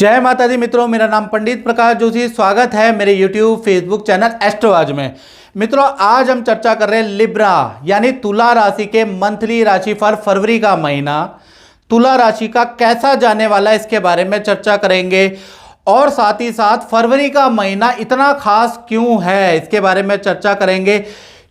जय माता दी मित्रों, मेरा नाम पंडित प्रकाश जोशी। स्वागत है मेरे YouTube फेसबुक चैनल एस्ट्रोआज में। मित्रों, आज हम चर्चा कर रहे हैं लिब्रा यानी तुला राशि के मंथली राशिफल फरवरी का महीना तुला राशि का कैसा जाने वाला है, इसके बारे में चर्चा करेंगे। और साथ ही साथ फरवरी का महीना इतना खास क्यों है, इसके बारे में चर्चा करेंगे।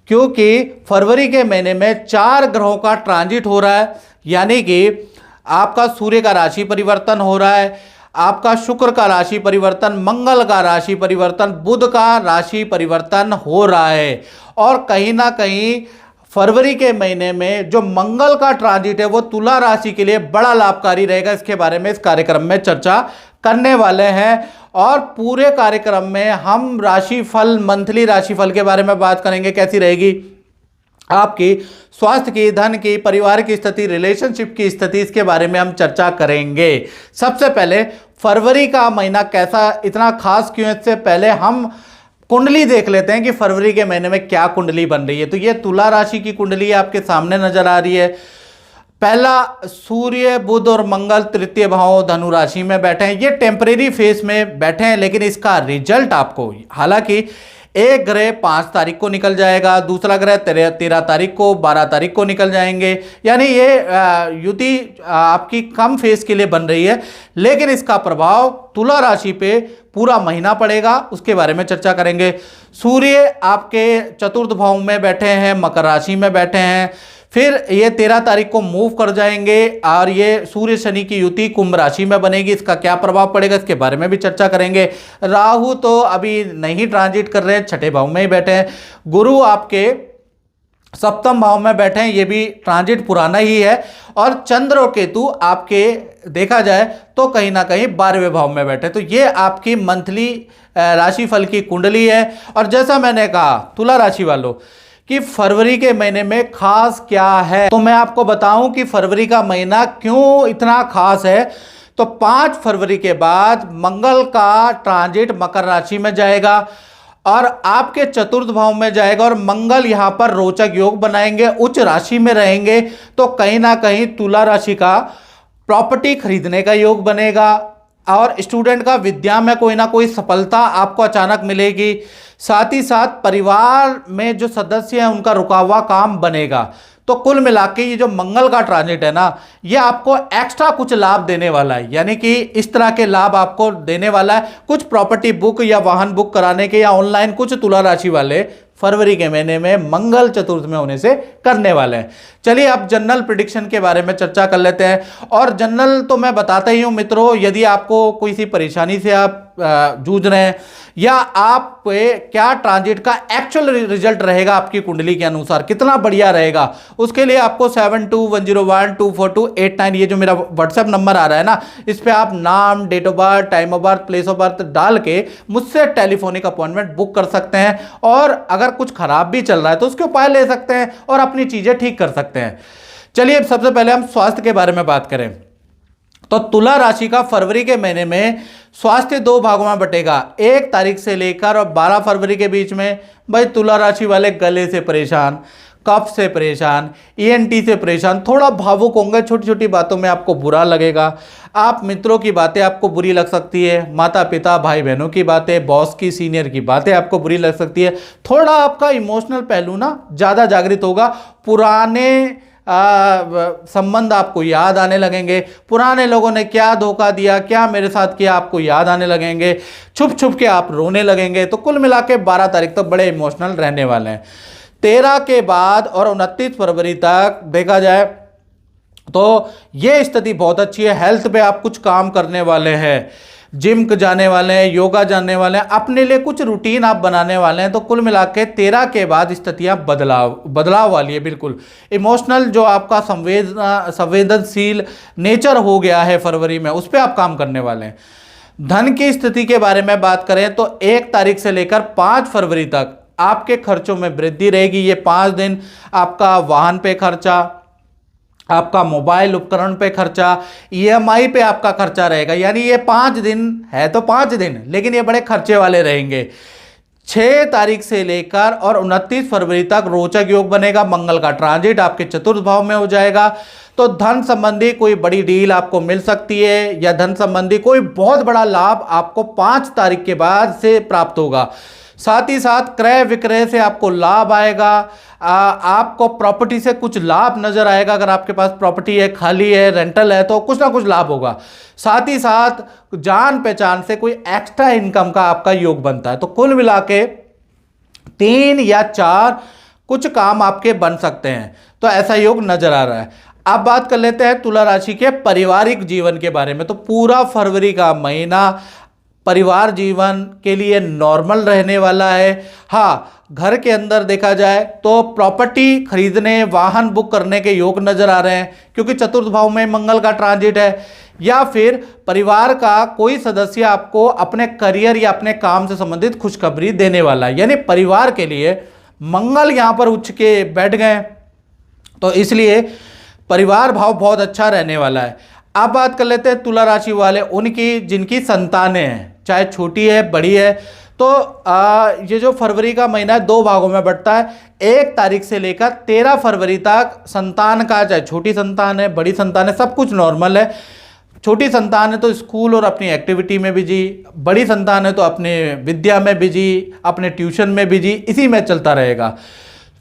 क्योंकि फरवरी के महीने में 4 ग्रहों का ट्रांजिट हो रहा है, यानी कि आपका सूर्य का राशि परिवर्तन हो रहा है, आपका शुक्र का राशि परिवर्तन, मंगल का राशि परिवर्तन, बुध का राशि परिवर्तन हो रहा है। और कहीं ना कहीं फरवरी के महीने में जो मंगल का ट्रांजिट है वो तुला राशि के लिए बड़ा लाभकारी रहेगा। इसके बारे में इस कार्यक्रम में चर्चा करने वाले हैं। और पूरे कार्यक्रम में हम राशिफल, मंथली राशिफल के बारे में बात करेंगे। कैसी रहेगी आपकी स्वास्थ्य की, धन की, परिवार की स्थिति, रिलेशनशिप की स्थिति, इसके बारे में हम चर्चा करेंगे। सबसे पहले फरवरी का महीना कैसा, इतना खास क्यों है, इससे पहले हम कुंडली देख लेते हैं कि फरवरी के महीने में क्या कुंडली बन रही है। तो ये तुला राशि की कुंडली आपके सामने नजर आ रही है। पहला, सूर्य, बुध और मंगल तृतीय भाव धनु राशि में बैठे हैं। ये टेम्परेरी फेज में बैठे हैं, लेकिन इसका रिजल्ट आपको, हालांकि एक ग्रह 5 तारीख को निकल जाएगा, दूसरा ग्रह 13 तारीख को, 12 तारीख को निकल जाएंगे, यानी ये युति आपकी कम फेज के लिए बन रही है। लेकिन इसका प्रभाव तुला राशि पे पूरा महीना पड़ेगा, उसके बारे में चर्चा करेंगे। सूर्य आपके चतुर्थ भाव में बैठे हैं, मकर राशि में बैठे हैं। फिर ये 13 तारीख को मूव कर जाएंगे और ये सूर्य शनि की युति कुंभ राशि में बनेगी। इसका क्या प्रभाव पड़ेगा, इसके बारे में भी चर्चा करेंगे। राहु तो अभी नहीं ट्रांजिट कर रहे हैं, छठे भाव में ही बैठे हैं। गुरु आपके सप्तम भाव में बैठे हैं, ये भी ट्रांजिट पुराना ही है। और चंद्र और केतु आपके देखा जाए तो कहीं ना कहीं 12वें भाव में बैठे। तो ये आपकी मंथली राशिफल की कुंडली है। और जैसा मैंने कहा तुला राशि वालों कि फरवरी के महीने में खास क्या है, तो मैं आपको बताऊं कि फरवरी का महीना क्यों इतना खास है। तो 5 फरवरी के बाद मंगल का ट्रांजिट मकर राशि में जाएगा और आपके चतुर्थ भाव में जाएगा। और मंगल यहां पर रोचक योग बनाएंगे, उच्च राशि में रहेंगे। तो कहीं ना कहीं तुला राशि का प्रॉपर्टी खरीदने का योग बनेगा और स्टूडेंट का विद्या में कोई ना कोई सफलता आपको अचानक मिलेगी। साथ ही साथ परिवार में जो सदस्य हैं उनका रुका हुआ काम बनेगा। तो कुल मिला के ये जो मंगल का ट्रांजिट है ना, ये आपको एक्स्ट्रा कुछ लाभ देने वाला है, यानी कि इस तरह के लाभ आपको देने वाला है। कुछ प्रॉपर्टी बुक या वाहन बुक कराने के या ऑनलाइन कुछ तुला राशि वाले फरवरी के महीने में मंगल चतुर्थ में होने से करने वाले हैं। चलिए अब जनरल प्रिडिक्शन के बारे में चर्चा कर लेते हैं। और जनरल तो मैं बताता ही हूं मित्रों, यदि आपको कोई सी परेशानी से आप जूझ रहे हैं या आप क्या ट्रांजिट का एक्चुअल रिजल्ट रहेगा आपकी कुंडली के अनुसार, कितना बढ़िया रहेगा, उसके लिए आपको 7210124289 ये जो मेरा व्हाट्सएप नंबर आ रहा है ना, इस पे आप नाम, date of birth, time of birth, place of birth डाल के मुझसे टेलीफोनिक अपॉइंटमेंट बुक कर सकते हैं। और अगर कुछ खराब भी चल रहा है तो उसके उपाय ले सकते हैं और अपनी चीजें ठीक कर सकते हैं। चलिए सबसे पहले हम स्वास्थ्य के बारे में बात करें। तो तुला राशि का फरवरी के महीने में स्वास्थ्य 2 भागों में बटेगा। 1 तारीख से लेकर और 12 फरवरी के बीच में भाई तुला राशि वाले गले से परेशान, कफ से परेशान, ENT से परेशान, थोड़ा भावुक होंगे, छोटी छोटी बातों में आपको बुरा लगेगा। आप मित्रों की बातें आपको बुरी लग सकती है, माता पिता भाई बहनों की बातें, बॉस की, सीनियर की बातें आपको बुरी लग सकती है। थोड़ा आपका इमोशनल पहलू ना ज़्यादा जागृत होगा। पुराने संबंध आपको याद आने लगेंगे, पुराने लोगों ने क्या धोखा दिया, क्या मेरे साथ किया, आपको याद आने लगेंगे। छुप छुप के आप रोने लगेंगे। तो कुल मिला के 12 तारीख तक बड़े इमोशनल रहने वाले हैं। 13 के बाद और 29 फरवरी तक देखा जाए तो ये स्थिति बहुत अच्छी है। हेल्थ पे आप कुछ काम करने वाले हैं, जिम जाने वाले हैं, योगा जाने वाले हैं, अपने लिए कुछ रूटीन आप बनाने वाले हैं। तो कुल मिला के 13 के बाद स्थितियां बदलाव वाली है। बिल्कुल इमोशनल जो आपका संवेदनशील नेचर हो गया है फरवरी में, उस पर आप काम करने वाले हैं। धन की स्थिति के बारे में बात करें तो 1 तारीख से लेकर 5 फरवरी तक आपके खर्चों में वृद्धि रहेगी। ये 5 दिन आपका वाहन पे खर्चा, आपका मोबाइल उपकरण पे खर्चा, EMI पे आपका खर्चा रहेगा। यानी ये 5 दिन है तो 5 दिन, लेकिन ये बड़े खर्चे वाले रहेंगे। 6 तारीख से लेकर और 29 फरवरी तक रोचक योग बनेगा। मंगल का ट्रांजिट आपके चतुर्थ भाव में हो जाएगा, तो धन संबंधी कोई बड़ी डील आपको मिल सकती है या धन संबंधी कोई बहुत बड़ा लाभ आपको 5 तारीख के बाद से प्राप्त होगा। साथ ही साथ क्रय विक्रय से आपको लाभ आएगा। आपको प्रॉपर्टी से कुछ लाभ नजर आएगा। अगर आपके पास प्रॉपर्टी है, खाली है, रेंटल है, तो कुछ ना कुछ लाभ होगा। साथ ही साथ जान पहचान से कोई एक्स्ट्रा इनकम का आपका योग बनता है। तो कुल मिला के 3 या 4 कुछ काम आपके बन सकते हैं, तो ऐसा योग नजर आ रहा है। अब बात कर लेते हैं तुला राशि के पारिवारिक जीवन के बारे में। तो पूरा फरवरी का महीना परिवार जीवन के लिए नॉर्मल रहने वाला है। हाँ, घर के अंदर देखा जाए तो प्रॉपर्टी खरीदने, वाहन बुक करने के योग नजर आ रहे हैं, क्योंकि चतुर्थ भाव में मंगल का ट्रांजिट है। या फिर परिवार का कोई सदस्य आपको अपने करियर या अपने काम से संबंधित खुशखबरी देने वाला है, यानी परिवार के लिए मंगल यहां पर उच्च के बैठ गए, तो इसलिए परिवार भाव बहुत अच्छा रहने वाला है। अब बात कर लेते हैं तुला राशि वाले उनकी जिनकी संतानें हैं, चाहे छोटी है बड़ी है। तो ये जो फरवरी का महीना है 2 भागों में बंटता है। 1 तारीख से लेकर 13 फरवरी तक संतान का, चाहे छोटी संतान है, बड़ी संतान है, सब कुछ नॉर्मल है। छोटी संतान है तो स्कूल और अपनी एक्टिविटी में बिजी, बड़ी संतान है तो अपने विद्या में बिजी, अपने ट्यूशन में बिजी, इसी में चलता रहेगा।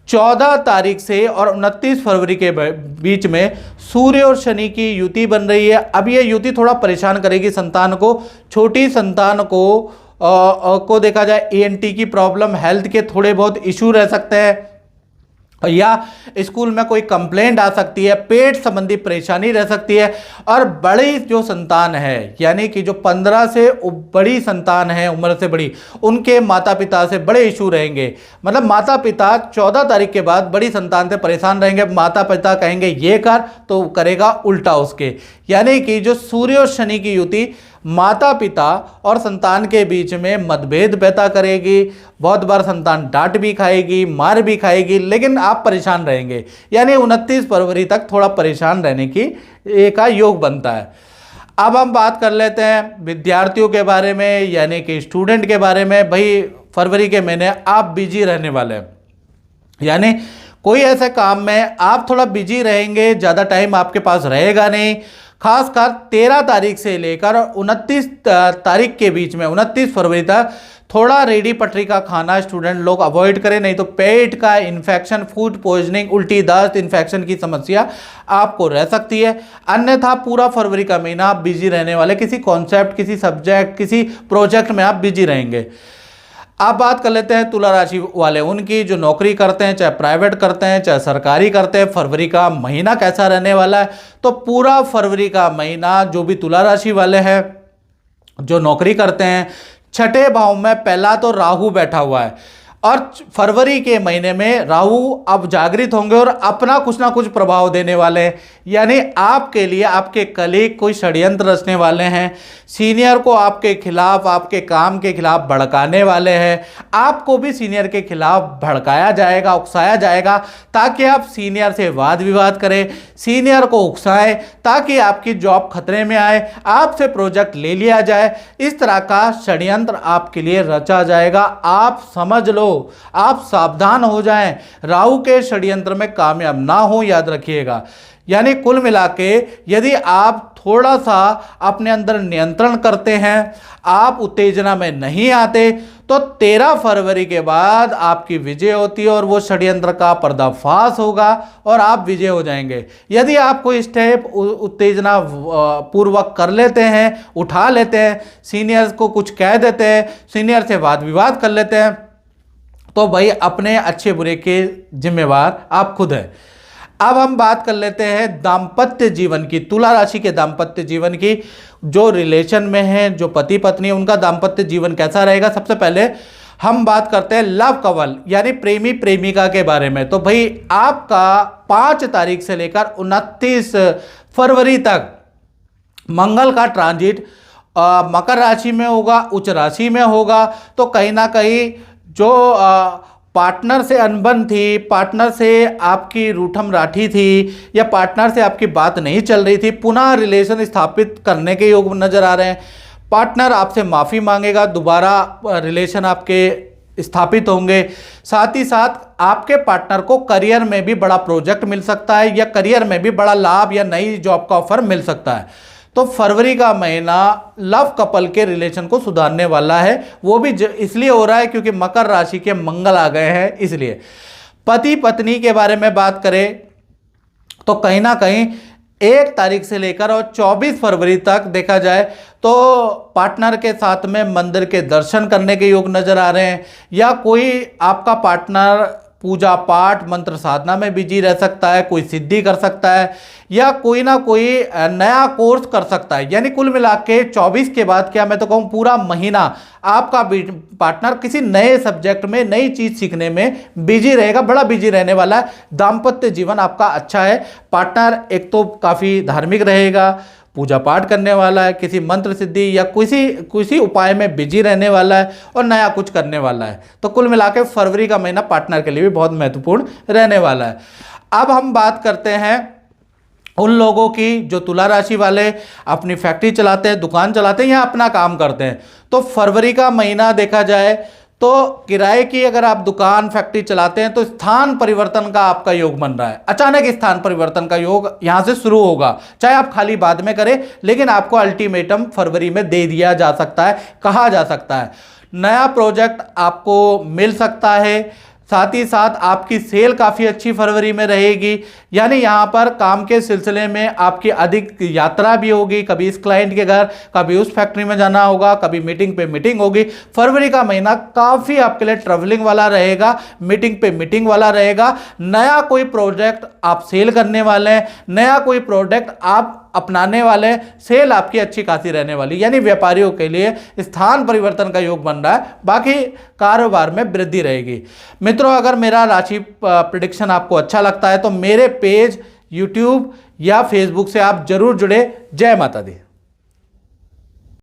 14 तारीख से और 29 फरवरी के बीच में सूर्य और शनि की युति बन रही है। अब ये युति थोड़ा परेशान करेगी संतान को। छोटी संतान को देखा जाए ENT की प्रॉब्लम, हेल्थ के थोड़े बहुत इशू रह सकते हैं, या स्कूल में कोई कंप्लेंट आ सकती है, पेट संबंधी परेशानी रह सकती है। और बड़ी जो संतान है, यानी कि जो 15 से बड़ी संतान है, उम्र से बड़ी, उनके माता पिता से बड़े इशू रहेंगे। मतलब माता पिता 14 तारीख के बाद बड़ी संतान से परेशान रहेंगे। माता पिता कहेंगे ये कर, तो करेगा उल्टा उसके। यानी कि जो सूर्य और शनि की युति माता पिता और संतान के बीच में मतभेद पैदा करेगी। बहुत बार संतान डांट भी खाएगी, मार भी खाएगी, लेकिन आप परेशान रहेंगे। यानी 29 फरवरी तक थोड़ा परेशान रहने की का योग बनता है। अब हम बात कर लेते हैं विद्यार्थियों के बारे में, यानी कि स्टूडेंट के बारे में। भाई फरवरी के महीने आप बिजी रहने वाले हैं, यानी कोई ऐसे काम में आप थोड़ा बिजी रहेंगे, ज़्यादा टाइम आपके पास रहेगा नहीं। खासकर 13 तारीख से लेकर 29 तारीख के बीच में, 29 फरवरी तक थोड़ा रेडी पटरी का खाना स्टूडेंट लोग अवॉइड करें, नहीं तो पेट का इन्फेक्शन, फूड पॉइजनिंग, उल्टी दस्त, इन्फेक्शन की समस्या आपको रह सकती है। अन्यथा पूरा फरवरी का महीना आप बिजी रहने वाले, किसी कॉन्सेप्ट, किसी सब्जेक्ट, किसी प्रोजेक्ट में आप बिजी रहेंगे। अब बात कर लेते हैं तुला राशि वाले उनकी जो नौकरी करते हैं, चाहे प्राइवेट करते हैं, चाहे सरकारी करते हैं। फरवरी का महीना कैसा रहने वाला है? तो पूरा फरवरी का महीना जो भी तुला राशि वाले हैं जो नौकरी करते हैं, 6ठे भाव में पहला तो राहु बैठा हुआ है, और फरवरी के महीने में राहु अब जागृत होंगे और अपना कुछ ना कुछ प्रभाव देने वाले हैं। यानी आपके लिए आपके कलीग कोई षड्यंत्र रचने वाले हैं, सीनियर को आपके खिलाफ, आपके काम के खिलाफ भड़काने वाले हैं। आपको भी सीनियर के खिलाफ भड़काया जाएगा, उकसाया जाएगा, ताकि आप सीनियर से वाद विवाद करें, सीनियर को उकसाएं, ताकि आपकी जॉब खतरे में आए, आपसे प्रोजेक्ट ले लिया जाए। इस तरह का षड्यंत्र आपके लिए रचा जाएगा। आप समझ लो, आप सावधान हो जाएं, राहु के षड्यंत्र में कामयाब ना हो, याद रखिएगा। यानी कुल मिला के यदि आप थोड़ा सा अपने अंदर नियंत्रण करते हैं, आप उत्तेजना में नहीं आते, तो 13 फरवरी के बाद आपकी विजय होती है और वो षड्यंत्र का पर्दाफाश होगा और आप विजय हो जाएंगे। यदि आप कोई स्टेप उत्तेजना पूर्वक कर लेते हैं, उठा लेते हैं, सीनियर्स को कुछ कह देते हैं, सीनियर से वाद विवाद कर लेते हैं, तो भाई अपने अच्छे बुरे के जिम्मेवार आप खुद हैं। अब हम बात कर लेते हैं दाम्पत्य जीवन की, तुला राशि के दाम्पत्य जीवन की। जो रिलेशन में है, जो पति पत्नी, उनका दाम्पत्य जीवन कैसा रहेगा। सबसे पहले हम बात करते हैं लव कपल यानी प्रेमी प्रेमिका के बारे में। तो भाई आपका 5 तारीख से लेकर 29 फरवरी तक मंगल का ट्रांजिट मकर राशि में होगा, उच्च राशि में होगा। तो कहीं ना कहीं जो पार्टनर से अनबन थी, पार्टनर से आपकी रूठम राठी थी, या पार्टनर से आपकी बात नहीं चल रही थी, पुनः रिलेशन स्थापित करने के योग नजर आ रहे हैं। पार्टनर आपसे माफ़ी मांगेगा, दोबारा रिलेशन आपके स्थापित होंगे। साथ ही साथ आपके पार्टनर को करियर में भी बड़ा प्रोजेक्ट मिल सकता है या करियर में भी बड़ा लाभ या नई जॉब का ऑफर मिल सकता है। तो फरवरी का महीना लव कपल के रिलेशन को सुधारने वाला है, वो भी इसलिए हो रहा है क्योंकि मकर राशि के मंगल आ गए हैं। इसलिए पति पत्नी के बारे में बात करें तो कहीं ना कहीं 1 तारीख से लेकर और 24 फरवरी तक देखा जाए तो पार्टनर के साथ में मंदिर के दर्शन करने के योग नजर आ रहे हैं, या कोई आपका पार्टनर पूजा पाठ मंत्र साधना में बिजी रह सकता है, कोई सिद्धि कर सकता है या कोई ना कोई नया कोर्स कर सकता है। यानी कुल मिला के 24 के बाद क्या मैं तो कहूँ पूरा महीना आपका पार्टनर किसी नए सब्जेक्ट में नई चीज सीखने में बिजी रहेगा, बड़ा बिजी रहने वाला है। दाम्पत्य जीवन आपका अच्छा है। पार्टनर एक तो काफी धार्मिक रहेगा, पूजा पाठ करने वाला है, किसी मंत्र सिद्धि या किसी उपाय में बिजी रहने वाला है और नया कुछ करने वाला है। तो कुल मिला के फरवरी का महीना पार्टनर के लिए भी बहुत महत्वपूर्ण रहने वाला है। अब हम बात करते हैं उन लोगों की जो तुला राशि वाले अपनी फैक्ट्री चलाते हैं, दुकान चलाते हैं या अपना काम करते हैं। तो फरवरी का महीना देखा जाए तो किराए की अगर आप दुकान फैक्ट्री चलाते हैं तो स्थान परिवर्तन का आपका योग बन रहा है। अचानक स्थान परिवर्तन का योग यहां से शुरू होगा, चाहे आप खाली बाद में करें, लेकिन आपको अल्टीमेटम फरवरी में दे दिया जा सकता है, कहा जा सकता है। नया प्रोजेक्ट आपको मिल सकता है। साथ ही साथ आपकी सेल काफ़ी अच्छी फरवरी में रहेगी, यानी यहाँ पर काम के सिलसिले में आपकी अधिक यात्रा भी होगी, कभी इस क्लाइंट के घर, कभी उस फैक्ट्री में जाना होगा, कभी मीटिंग पे मीटिंग होगी। फरवरी का महीना काफ़ी आपके लिए ट्रैवलिंग वाला रहेगा, मीटिंग पे मीटिंग वाला रहेगा। नया कोई प्रोजेक्ट आप सेल करने वाले हैं, नया कोई प्रोडक्ट आप अपनाने वाले, सेल आपकी अच्छी खासी रहने वाली, यानी व्यापारियों के लिए स्थान परिवर्तन का योग बन रहा है। बाकी कारोबार में वृद्धि रहेगी। मित्रों, अगर मेरा राशि प्रेडिक्शन आपको अच्छा लगता है तो मेरे पेज यूट्यूब या फेसबुक से आप जरूर जुड़े। जय माता दी।